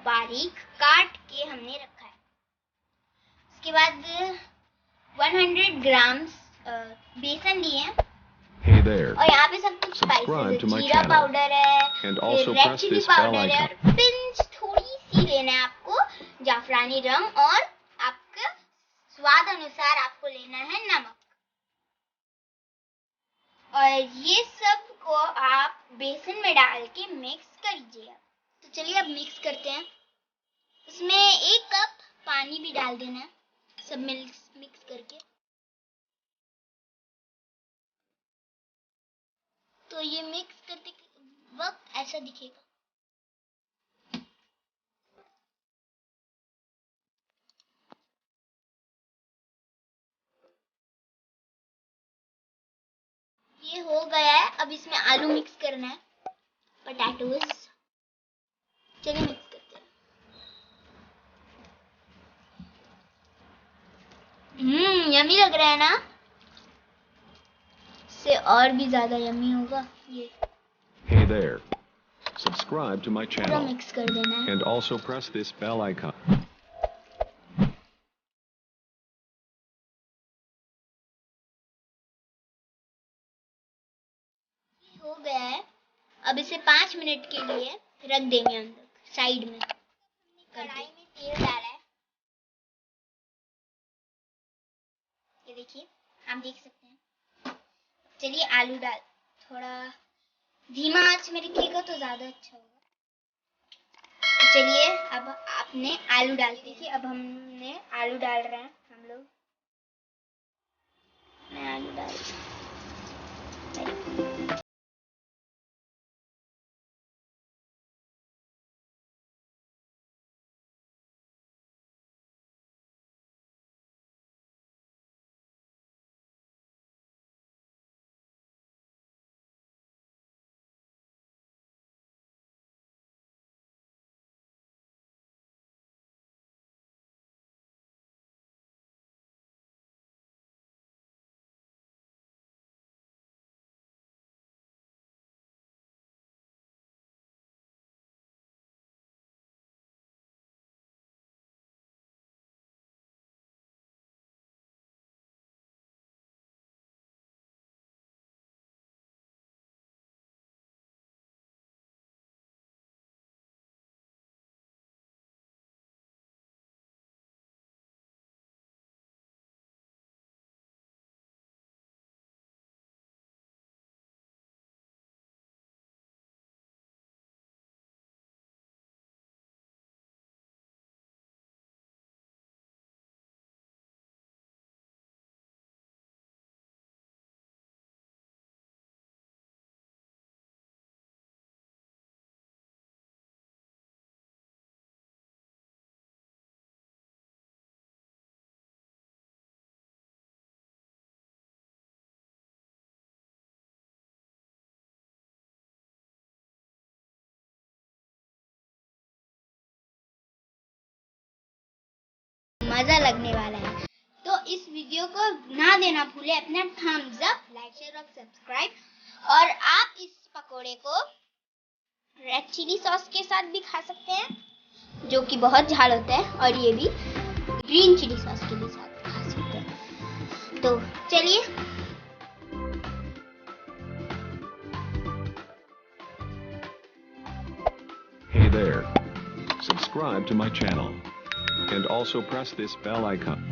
बारीक काट के हमने रखा है। उसके बाद 100 ग्राम्स बेसन लिए हैं। और यहाँ पे सब कुछ स्पाइसेस है, जीरा पाउडर है, रेड चिली पाउडर है, और पिंच थोड़ी सी लेना है आपको जाफरानी रंग, और आपका स्वाद अनुसार आपको लेना है नमक। और ये सब को आप बेसन में डाल के मिक्स करिएगा। तो चलिए अब मिक्स करते हैं। इसमें 1 कप पानी भी डाल देना है, सब मिक्स करके। तो ये मिक्स करते वक्त ऐसा दिखेगा। ये हो गया है। अब इसमें आलू मिक्स करना है, पोटैटोज। चलिए मिक्स करते हैं। यम्मी लग रहा है ना? इससे और भी ज्यादा यम्मी होगा ये। Hey there. Subscribe to my channel. Mix कर देना है। And also press this bell icon. हो गया है। अब इसे 5 मिनट के लिए रख देंगे अंदर साइड में। कढ़ाई में तेल डाला है, ये देखिए, आप देख सकते हैं। चलिए आलू डाल, थोड़ा धीमा आंच में रखिएगा तो ज्यादा अच्छा होगा। तो चलिए अब आपने आलू डाल दीजिए। अब हमने आलू डाल रहे हैं हम लोग। मैं आलू डाल मजा लगने वाला है। तो इस वीडियो को ना देना भूले अपना थम्स अप, लाइक, शेयर और सब्सक्राइब। और आप इस पकोड़े को रेड चिली सॉस के साथ भी खा सकते हैं, जो कि बहुत झाल होता है, और ये भी ग्रीन चिली सॉस के भी साथ खा सकते हैं। तो चलिए Hey there. Subscribe to my channel. And also press this bell icon.